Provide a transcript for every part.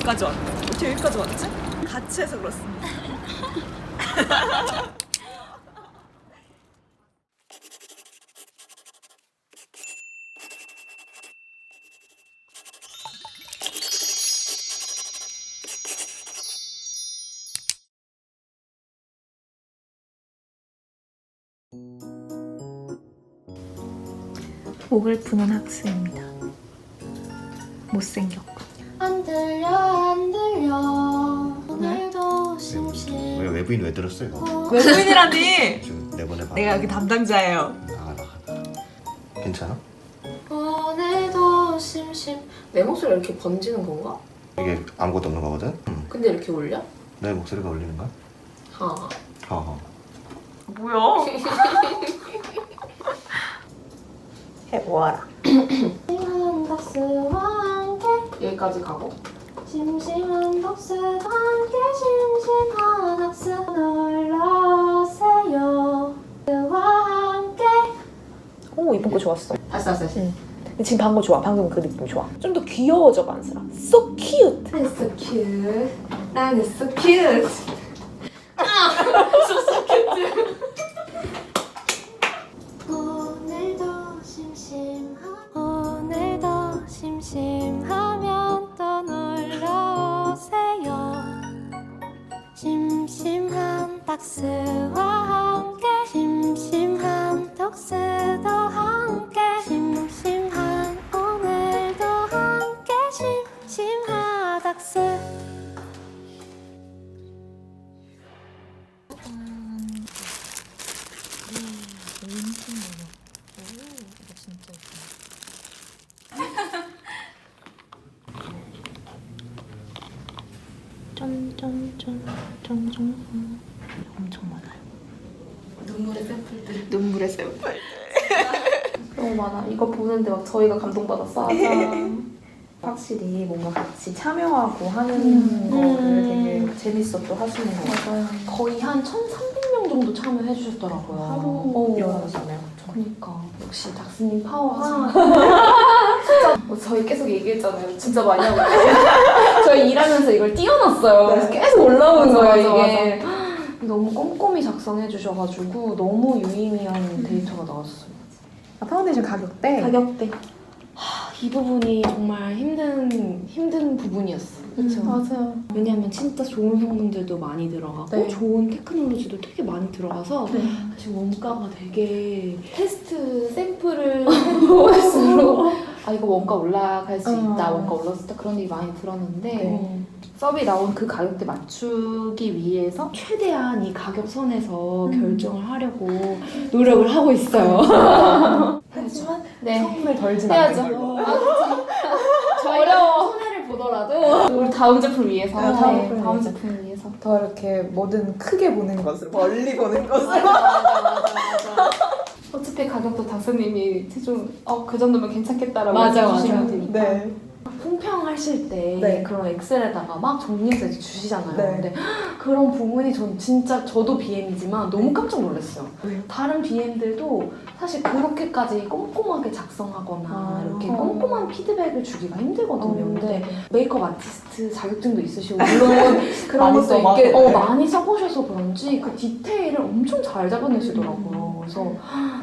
여기까지 왔네. 어떻게 여기까지 왔지? 같이 해서 그렇습니다. 목을 푸는 학생입니다. 못생겼고. 안 들려 오늘도 심심. 왜 외부인 왜 들었어 이거? 외국인이라니. 지금 내보내봐. 내가 여기 담당자예요. 나가. 괜찮아? 오늘도 심심. 내 목소리가 이렇게 번지는 건가? 이게 아무것도 없는 거거든. 근데 이렇게 울려? 내 목소리가 울리는 거야? 하. 하하. 뭐야? 해보아라. 심심한 덕스와 함께 여기까지 가고 심심한 덕스와 함께 심심한 덕스 놀러오세요 덕스와 함께. 오, 이번 거 좋았어. 다시 응. 근데 지금 방금 좋아. 방금 그 느낌 좋아. 좀 더 귀여워져, 반스라. So cute. 나는 so cute. 나는 so cute. so cute. 오늘도 심심하면 또 놀러오세요. 심심한 닥스와 함께 심심한 덕스도 함께 심심한 오늘도 함께 심심하닥스. 짠짠짠짠짠. 엄청 많아요. 눈물의 샘플들 눈물의 샘플. 너무 많아. 이거 보는데 막 저희가 감동받았어. 확실히 뭔가 같이 참여하고 하는 거를 되게 재밌어 또 하시는 거 같아요. 맞아요. 거의 한 1,300명 정도 참여해 주셨더라고요. 하루 일어나잖아요. 그러니까 역시 닥스님 파워 진짜 저희 계속 얘기했잖아요. 진짜 많이 하고 있어요. 저희 일하면서 이걸 띄워놨어요. 그래서 계속 올라오는 거예요 이게. 너무 꼼꼼히 작성해 주셔가지고 너무 유의미한 데이터가 나왔어요. 파운데이션 가격대. 가격대. 이 부분이 정말 힘든 부분이었어. 그렇죠. 맞아요. 왜냐하면 진짜 좋은 성분들도 많이 들어가고 네. 좋은 테크놀로지도 되게 많이 들어가서 사실 원가가 되게 테스트 샘플을 해볼수록 아 이거 원가 올라갈 수 있다, 원가 올랐을 때 그런 얘기 많이 들었는데 서비 나온 그 가격대 맞추기 위해서 최대한 이 가격 선에서 결정을 하려고 노력을 하고 있어요. 하지만 네. 성분을 덜진 해야죠. 않는 걸로. 저희가 손해를 보더라도 우리 다음 제품 위해서. 네, 다음 제품 위해서. 더 이렇게 뭐든 크게 보는 것으로, 멀리 보는 것으로. 맞아. 어차피 가격도 닥스님이 최종 그 정도면 괜찮겠다라고 해주시면 되니까. 네. 품평하실 때 네. 그런 엑셀에다가 막 정리해서 이제 주시잖아요. 네. 근데 그런 부분이 전 진짜 저도 BM이지만 너무 깜짝 놀랐어요. 네. 다른 BM들도 사실 그렇게까지 꼼꼼하게 작성하거나 이렇게 꼼꼼한 피드백을 주기가 힘들거든요. 근데 메이크업 아티스트 자격증도 있으시고 물론 그런 많이 것도 써봐서. 있게 네. 많이 써보셔서 그런지 그 디테일을 엄청 잘 잡아내시더라고요. 그래서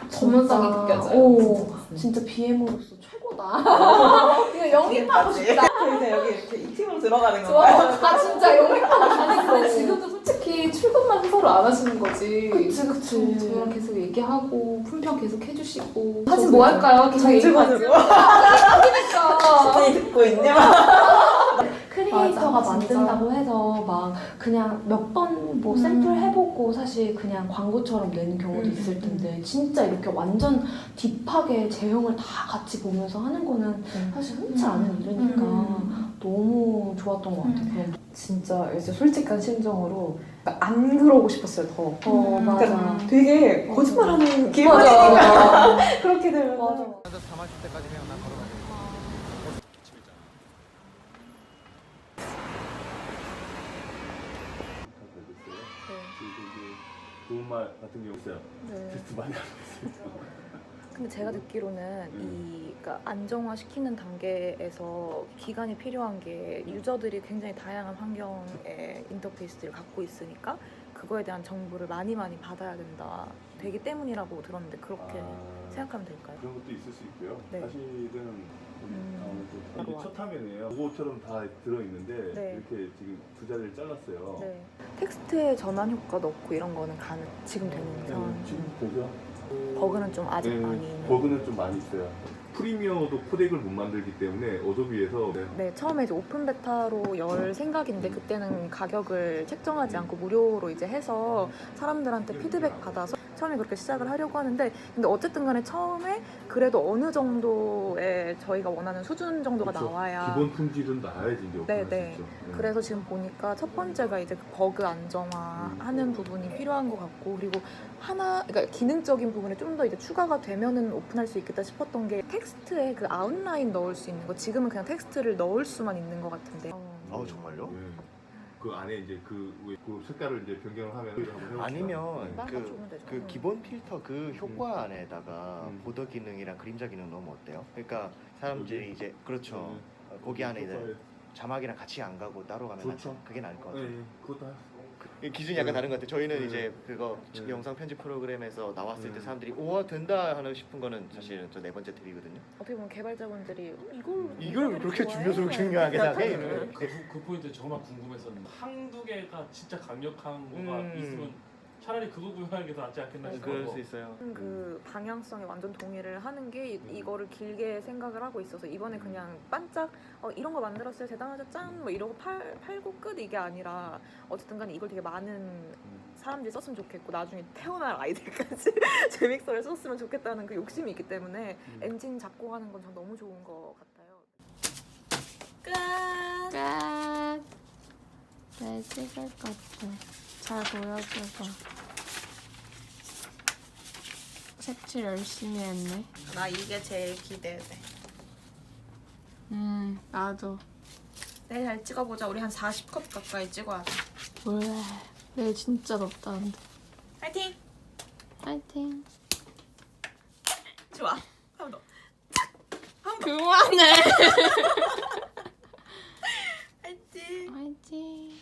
전문성이 진짜, 느껴져요. 진짜 BM으로서 최고다. 이거 영입하고 싶다. 이제 여기 이렇게 이 팀으로 들어가는 좋아요. 건가요? 아 진짜 영입하고 싶다. 지금도 솔직히 출근만 서로 안 하시는 거지. 그치. 저희랑 계속 얘기하고 품평 계속 해주시고. 사실 뭐 할까요? 계속 얘기하죠. 그러니까. 많이 듣고 있냐? 크리에이터가 맞아, 만든다고 해서 막 그냥 몇 번 뭐 샘플 해보고 사실 그냥 광고처럼 내는 경우도 있을 텐데 진짜 이렇게 완전 딥하게 제형을 다 같이 보면서 하는 거는 사실 흔치 않은 일이니까 너무 좋았던 것 같아요. 그런 진짜 이제 솔직한 심정으로 안 그러고 싶었어요, 더. 맞아. 그러니까 되게 거짓말하는 맞아. 기분이니까. 그렇게 되면. 맞아. 다 마실 때까지 그냥 난 걸어가고. 좋은 말 같은 게 있어요. 테스트 많이 하고 있어요. 근데 제가 듣기로는 그러니까 안정화시키는 단계에서 기간이 필요한 게 유저들이 굉장히 다양한 환경의 인터페이스를 갖고 있으니까 그거에 대한 정보를 많이 받아야 되기 때문이라고 들었는데 그렇게 생각하면 될까요? 그런 것도 있을 수 있고요. 네. 사실은 바로 이게 첫 화면이에요. 그거처럼 다 들어있는데 네. 이렇게 지금 두 자리를 잘랐어요. 네. 텍스트에 전환 효과 넣고 이런 거는 지금 되는 상황. 지금 되죠? 버그는 좀 아직 네, 많이 있는. 버그는 좀 많이 있어요. 프리미어도 코덱을 못 만들기 때문에 어도비에서 네, 처음에 이제 오픈 베타로 열 생각인데 그때는 가격을 책정하지 않고 무료로 이제 해서 사람들한테 피드백 받아서 처음에 그렇게 시작을 하려고 하는데 근데 어쨌든 간에 처음에 그래도 어느 정도의 저희가 원하는 수준 정도가 그렇죠. 나와야 기본 품질은 나야지 이제 오픈할 네. 수 있죠. 네. 그래서 지금 보니까 첫 번째가 이제 그 버그 안정화하는 부분이 필요한 것 같고 그리고 그러니까 기능적인 부분에 좀 더 이제 추가가 되면은 오픈할 수 있겠다 싶었던 게 텍스트에 그 아웃라인 넣을 수 있는 거 지금은 그냥 텍스트를 넣을 수만 있는 것 같은데 정말요? 네. 그 안에 이제 그 색깔을 이제 변경을 하면 한번 해볼까요? 아니면 주면 되죠. 그 기본 필터 그 효과 안에다가 음. 보더 기능이랑 그림자 기능 넣으면 어때요? 그러니까 사람들이 여기? 이제 그렇죠. 거기 안에 이제 효과에- 자막이랑 같이 안 가고 따로 가면 좋죠. 낫죠. 그게 나을 것 같아요. 네, 그것도 기준이 약간 다른 것 같아요. 저희는 네. 이제 그거 네. 영상 편집 프로그램에서 나왔을 때 네. 사람들이 우와 된다 하는 싶은 거는 사실은 저 네 번째 팁이거든요. 어떻게 보면 개발자분들이 이걸 그렇게 좋아해? 중요하게 생각해? 그 포인트 정말 궁금했었는데 한두 개가 진짜 강력한 거가 있으면 차라리 그거 구현하는 게 더 낫지 않겠나 싶어요. 그럴 수 있어요. 그 방향성에 완전 동의를 하는 게 이거를 길게 생각을 하고 있어서 이번에 그냥 반짝 이런 거 만들었어요 대단하죠 짠 뭐 이러고 팔고 끝 이게 아니라 어쨌든 간에 이걸 되게 많은 사람들이 썼으면 좋겠고 나중에 태어날 아이들까지 제믹서를 썼으면 좋겠다는 그 욕심이 있기 때문에 엔진 잡고 하는 건 전 너무 좋은 것 같아요. 끝. 네, 찍을 것도 잘 보여줘서 색칠 열심히 했네. 나 이게 제일 기대돼. 나도. 내일 잘 찍어보자. 우리 한 40컷 가까이 찍어야 돼. 몰라. 내일 진짜 덥다는데. 파이팅! 파이팅. 좋아. 한 번 더. 그만해. 파이팅! 파이팅.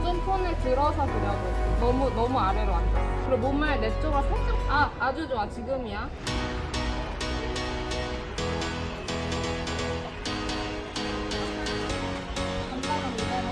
좀 폰을 들어서 보려고. 너무 아래로 앉아. 그리고 몸을 내 쪽으로 살짝. 아주 좋아. 지금이야. 간단한 이대로.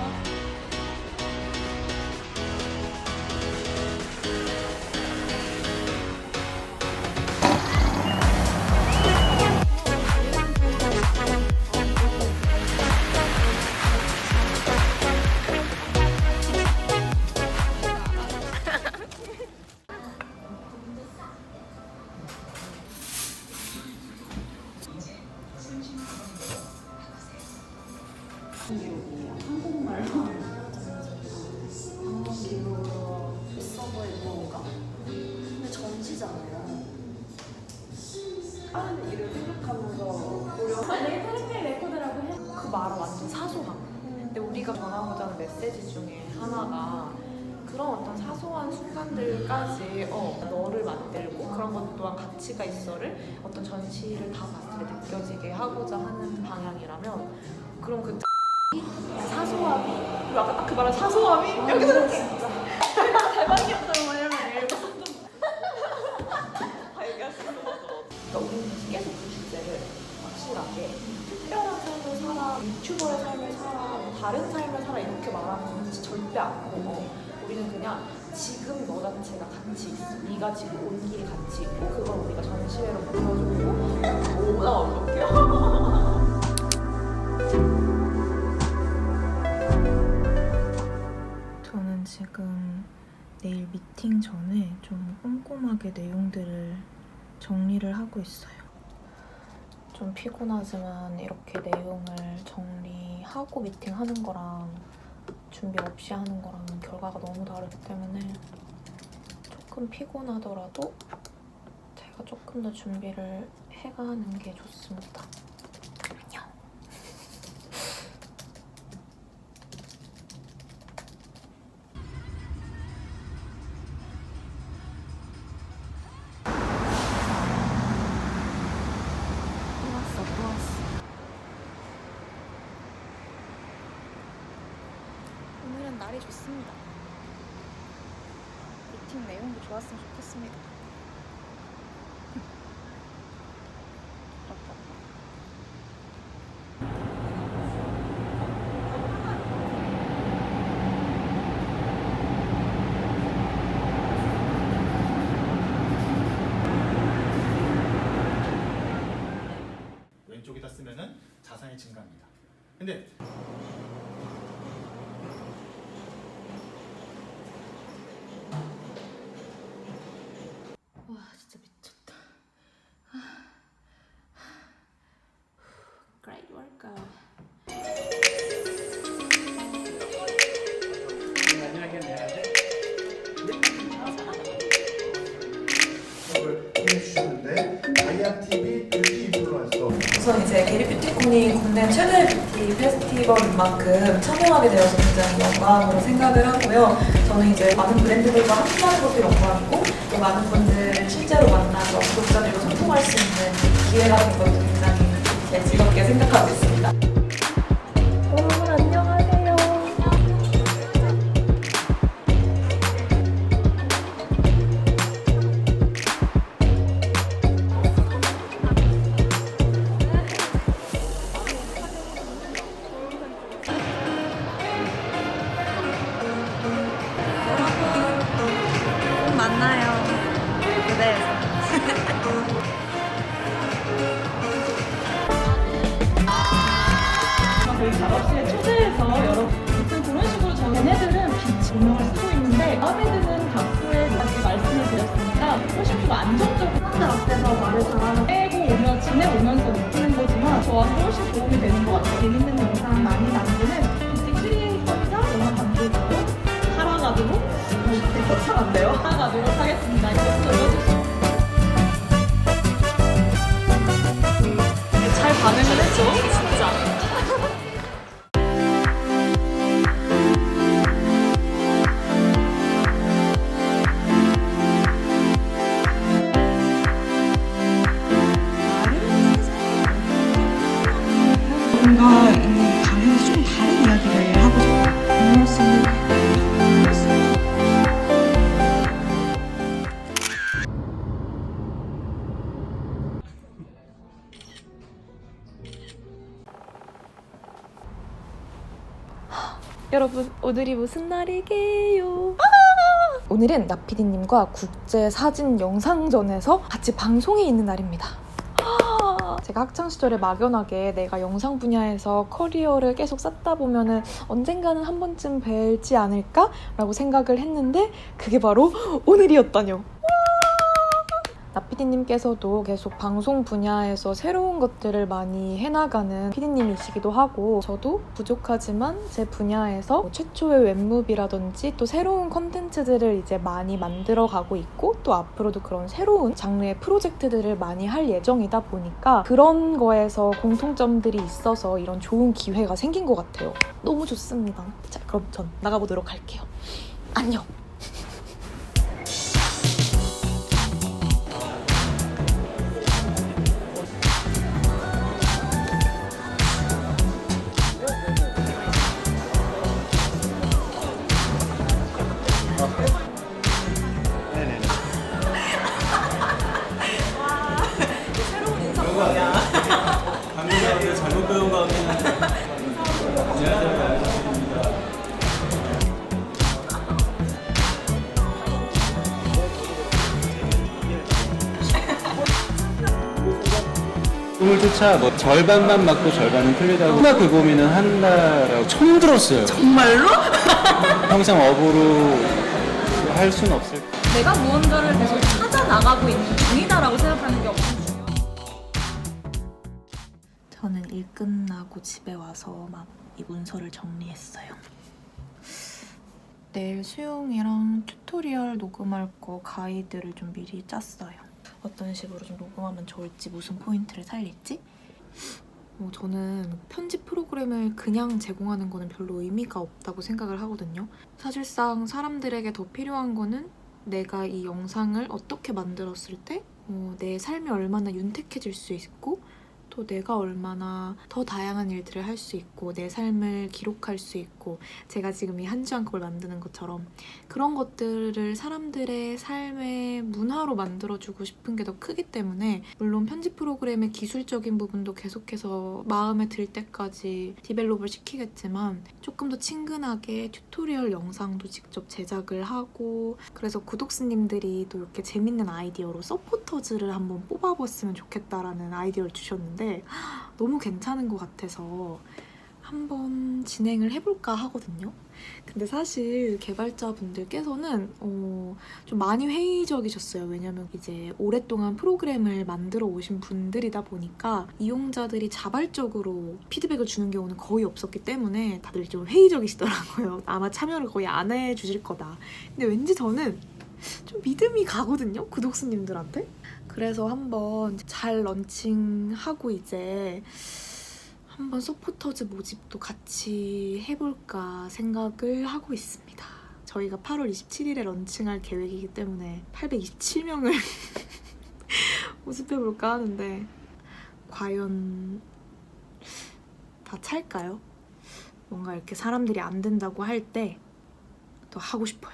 근데 전시잖아요. 하는 일을 생각하면서 만약에 테레필 레코드라고 해. 그 말은 완전 사소함. 근데 우리가 전하고자 하는 메시지 중에 하나가 그런 어떤 사소한 순간들까지 너를 만들고 그런 것 또한 가치가 있어를 어떤 전시를 다 봤을 때 느껴지게 하고자 하는 방향이라면 그럼 그 사소함이 그리고 아까 딱 그 말한 사소함이 여기서 진짜 대박이었어요. 왜냐면 그러니까 우리는 계속 그 주제를 확실하게 특별한 삶을 살아, 유튜버의 삶을 살아, 뭐 다른 삶을 살아 이렇게 말하는 건 절대 안 보고 우리는 그냥 지금 너 자체가 같이 있어. 네가 지금 온 길이 같이 있고 그걸 우리가 전시회로 보여주고 뭐가 어떡해요? 저는 지금 내일 미팅 전에 좀 꼼꼼하게 내용들을 정리를 하고 있어요. 좀 피곤하지만 이렇게 내용을 정리하고 미팅하는 거랑 준비 없이 하는 거랑 결과가 너무 다르기 때문에 조금 피곤하더라도 제가 조금 더 준비를 해가는 게 좋습니다. 안녕. 또 왔어. 오늘은 날이 좋습니다. 미팅 내용도 좋았으면 좋겠습니다. 왼쪽에다 쓰면은 자산이 증가합니다. 근데 와 진짜 미쳤다. Great workout. 해주셨는데 아이암TV 뷰티 인플루언서 우선 이제 게리뷰티콘이 국내 최대 뷰티 페스티벌인 만큼 참여하게 되어서 굉장히 영광으로 생각을 하고요. 저는 이제 많은 브랜드들과 함께하는 것도 영광이고 또 많은 분들 실제로 만나서 구독자들과 소통할 수 있는 기회가 된 것도 굉장히 즐겁게 생각하고 있습니다. 여러분 안녕하세요. 꼭 만나요. 무대에서. 저희 작업실에 초대해서 여러분 무슨 그런 식으로 얘네들은 빛 조명을 쓰고 있는데 마음에 드는 각도에 다시 말씀을 드렸으니까 훨씬 안정적으로 사람들 앞에서 말을 잘하는 빼고 오면 지내오면서 느끼는 거지만 저한테 훨씬 도움이 되는 것 같아요. 재밌는 영상 많이 남기는 뷰티 크리에이터이자 영화 감독으로 살아가도록 되게 거창한데요? 살아가도록 하겠습니다. 이거 눌러주시면 잘 반응을 했죠? 진짜. 뭔가 이 강에서 좀 다른 이야기를 하고 싶어요. 뒷모습을 여러분 오늘이 무슨 날이게요? 오늘은 나피디님과 국제 사진 영상전에서 같이 방송이 있는 날입니다. 제가 학창시절에 막연하게 내가 영상 분야에서 커리어를 계속 쌓다 보면은 언젠가는 한 번쯤 뵐지 않을까? 라고 생각을 했는데 그게 바로 오늘이었다뇨. 나피디님께서도 계속 방송 분야에서 새로운 것들을 많이 해나가는 피디님이시기도 하고 저도 부족하지만 제 분야에서 최초의 웹무비라든지 또 새로운 컨텐츠들을 이제 많이 만들어가고 있고 또 앞으로도 그런 새로운 장르의 프로젝트들을 많이 할 예정이다 보니까 그런 거에서 공통점들이 있어서 이런 좋은 기회가 생긴 것 같아요. 너무 좋습니다. 자, 그럼 전 나가보도록 할게요. 안녕! 잘못 배운 거 같긴 꿈을 쫓아 뭐 절반만 맞고 절반은 틀리다고 정말 그 고민은 한다라고 처음 들었어요. 정말로? 평생 업으로 할 수는 없을 거예요. 내가 무언가를 계속 찾아 나가고 있는 중이다라고 생각하는 게 없어요. 저는 일 끝나고 집에 와서 막 이 문서를 정리했어요. 내일 수용이랑 튜토리얼 녹음할 거 가이드를 좀 미리 짰어요. 어떤 식으로 좀 녹음하면 좋을지, 무슨 포인트를 살릴지. 저는 편집 프로그램을 그냥 제공하는 거는 별로 의미가 없다고 생각을 하거든요. 사실상 사람들에게 더 필요한 거는 내가 이 영상을 어떻게 만들었을 때 내 삶이 얼마나 윤택해질 수 있고 또 내가 얼마나 더 다양한 일들을 할 수 있고 내 삶을 기록할 수 있고 제가 지금 이 한 주 한 컵을 만드는 것처럼 그런 것들을 사람들의 삶의 문화로 만들어주고 싶은 게 더 크기 때문에 물론 편집 프로그램의 기술적인 부분도 계속해서 마음에 들 때까지 디벨롭을 시키겠지만 조금 더 친근하게 튜토리얼 영상도 직접 제작을 하고 그래서 구독수님들이 또 이렇게 재밌는 아이디어로 서포터즈를 한번 뽑아봤으면 좋겠다라는 아이디어를 주셨는데 너무 괜찮은 것 같아서 한번 진행을 해볼까 하거든요. 근데 사실 개발자분들께서는 좀 많이 회의적이셨어요. 왜냐면 이제 오랫동안 프로그램을 만들어 오신 분들이다 보니까 이용자들이 자발적으로 피드백을 주는 경우는 거의 없었기 때문에 다들 좀 회의적이시더라고요. 아마 참여를 거의 안 해주실 거다. 근데 왠지 저는 좀 믿음이 가거든요. 구독수님들한테. 그래서 한번 잘 런칭하고 이제 한번 서포터즈 모집도 같이 해볼까 생각을 하고 있습니다. 저희가 8월 27일에 런칭할 계획이기 때문에 827명을 모집해볼까 하는데 과연 다 찰까요? 뭔가 이렇게 사람들이 안 된다고 할 때 더 하고 싶어요.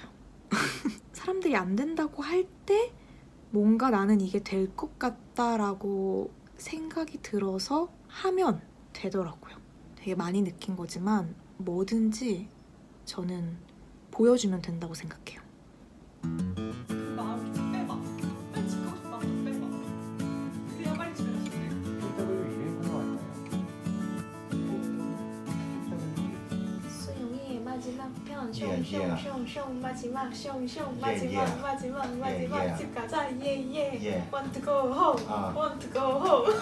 사람들이 안 된다고 할 때 뭔가 나는 이게 될 것 같다라고 생각이 들어서 하면 되더라고요. 되게 많이 느낀 거지만 뭐든지 저는 보여주면 된다고 생각해요. 마음 좀 빼봐. 빨리 집 가고 싶어. 마음 좀 빼봐. 그래야 빨리 집에 갈수 있어. 수용이의 마지막 편 예. 숑숑숑숑 마지막 숑숑 예. 마지막 집 가자 예예 예. want to go home want to go home.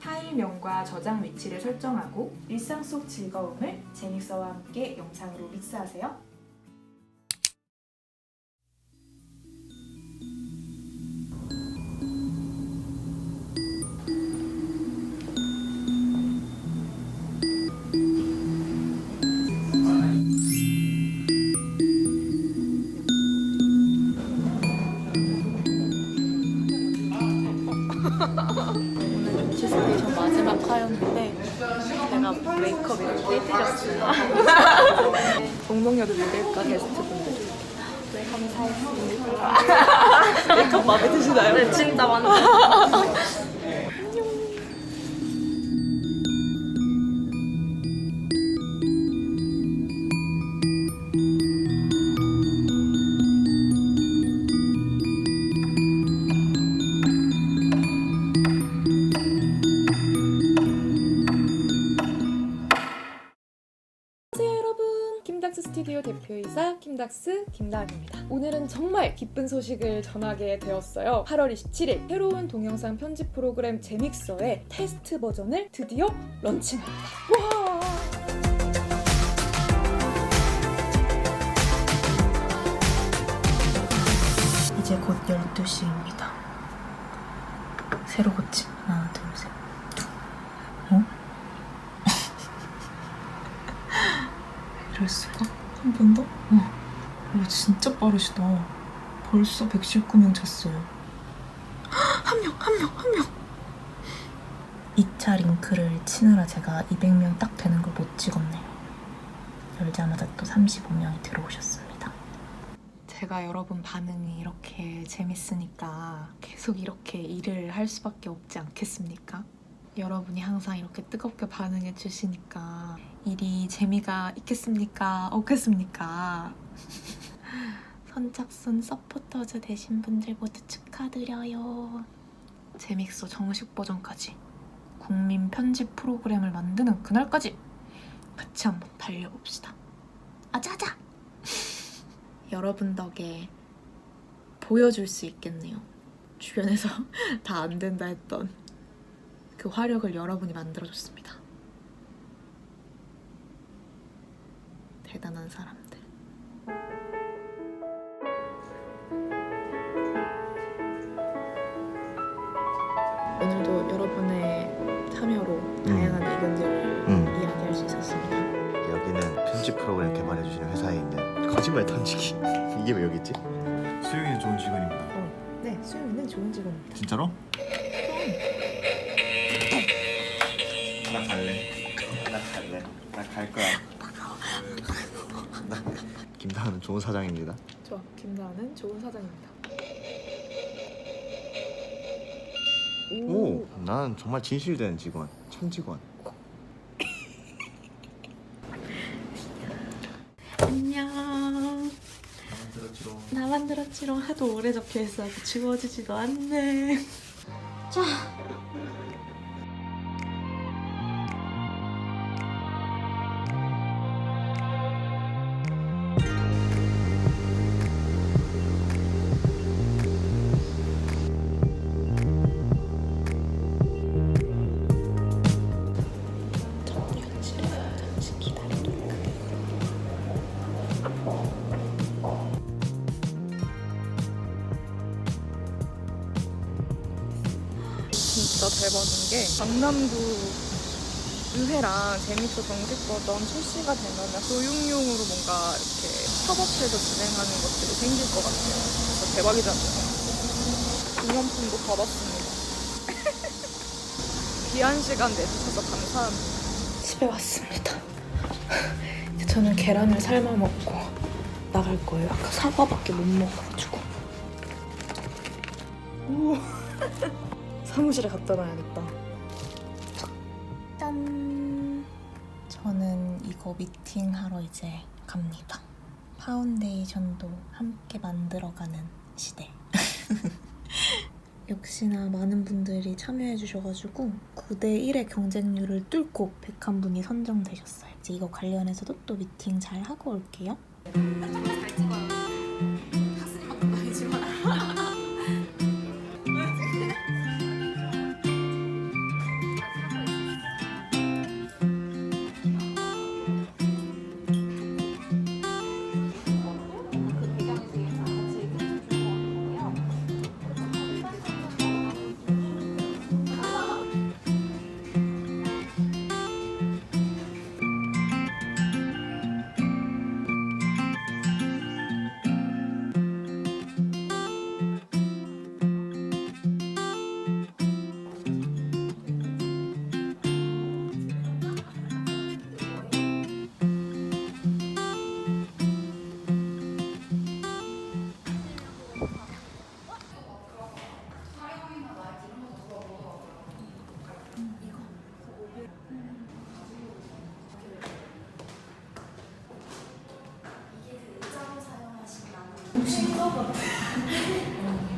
파일명과 저장 위치를 설정하고 일상 속 즐거움을 제믹서와 함께 영상으로 믹스하세요. 오늘 스테이션 마지막 화였는데 내가 메이크업 이렇게 해드렸어요. 동동여도 믿을까 게스트분들. 네, 감사했습니다. 메이크업 마음에 드시나요? 네, 진짜 완전. 킴닥스 스튜디오 대표이사 킴닥스 김다은입니다. 오늘은 정말 기쁜 소식을 전하게 되었어요. 8월 27일 새로운 동영상 편집 프로그램 제믹서의 테스트 버전을 드디어 런칭합니다. 와! 이제 곧 12시입니다. 새로 고침. 하나, 둘, 셋. 이럴 수가? 한 번 더? 와, 진짜 빠르시다. 벌써 119명 찼어요. 한 명! 2차 링크를 치느라 제가 200명 딱 되는 걸 못 찍었네요. 열자마자 또 35명이 들어오셨습니다. 제가 여러분 반응이 이렇게 재밌으니까 계속 이렇게 일을 할 수밖에 없지 않겠습니까? 여러분이 항상 이렇게 뜨겁게 반응해 주시니까 일이 재미가 있겠습니까? 없겠습니까? 선착순 서포터즈 되신 분들 모두 축하드려요. 제믹서 정식 버전까지 국민 편집 프로그램을 만드는 그날까지 같이 한번 달려봅시다. 아자아자! 여러분 덕에 보여줄 수 있겠네요. 주변에서 다 안 된다 했던 그 화력을 여러분이 만들어줬습니다. 대단한 사람들. 오늘도 여러분의 참여로 다양한 의견들을 이야기할 수 있었습니다. 여기는 편집 프로그램 개발해주시는 회사에 있는 거짓말 던지기. 이게 왜 여기 있지? 수영이는 좋은 직원입니다. 네, 수영이는 좋은 직원입니다. 진짜로? 나 갈래. 나 갈 거야. 김다은은 좋은 사장입니다. 저 김다은은 좋은 사장입니다. 오, 난 정말 진실된 직원, 참 직원. 안녕. 나만 들었지롱 하도 오래 적혀있어 지워지지도 않네. 자. 진짜 대박인 게 강남구 의회랑 재믹서 정식 버전 출시가 되면 교육용으로 뭔가 이렇게 협업해서 진행하는 것들이 생길 것 같아요. 진짜 대박이잖아요. 기념품도 받았습니다. 귀한 시간 내주셔서 감사합니다. 집에 왔습니다. 이제 저는 계란을 삶아 먹고 나갈 거예요. 아까 사과밖에 못 먹어가지고. 사무실에 갖다 놔야겠다. 짠! 저는 이거 미팅하러 이제 갑니다. 파운데이션도 함께 만들어가는 시대. 역시나 많은 분들이 참여해주셔가지고 9대1의 경쟁률을 뚫고 101분이 선정되셨어요. 이제 이거 관련해서도 또 미팅 잘 하고 올게요. 잘 찍어요. 가슴만큼 아니지만.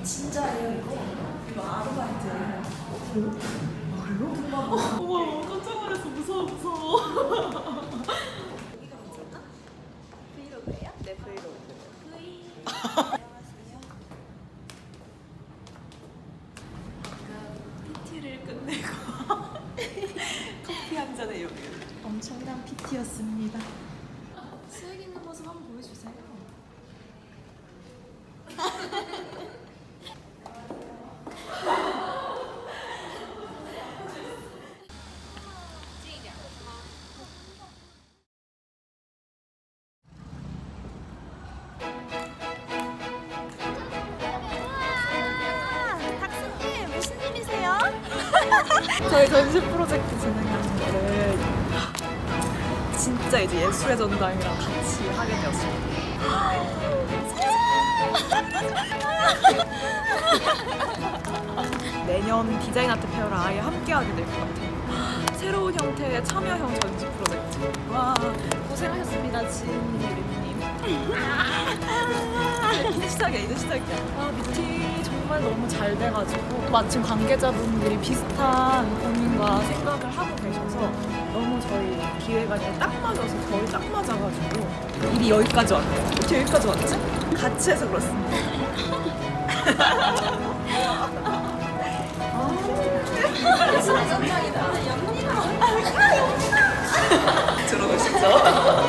진짜예요 이거? 이거 아르바이트예요. 어머 깜짝 놀랐어. 무서워. 이거 괜찮나? 브이로그예요? 네 브이로그. PT를 끝내고 커피 한 잔에 여기 엄청난 PT였습니다. 수액 있는 모습 한번 보여주세요. 탁수님 무슨 일이세요? 저희 전시 프로젝트 진행하는 거를 진짜 이제 예술의 전당이랑 같이 하게 되었습니다. 내년 디자인 아트 페어랑 아예 함께 하게 될 것 같아요. 새로운 형태의 참여형 전시 프로젝트. 와, 고생하셨습니다, 지은님. 이제 시작이야. 아, 미팅이 정말 너무 잘 돼가지고 마침 관계자분들이 비슷한 고민과 생각을 하고 계셔서 너무 저희 기획안이 딱 맞아서 저희 딱 맞아가지고 일이 여기까지 왔네요. 어떻게 여기까지 왔지? 같이 해서 그렇습니다. 예술의 전당 있죠.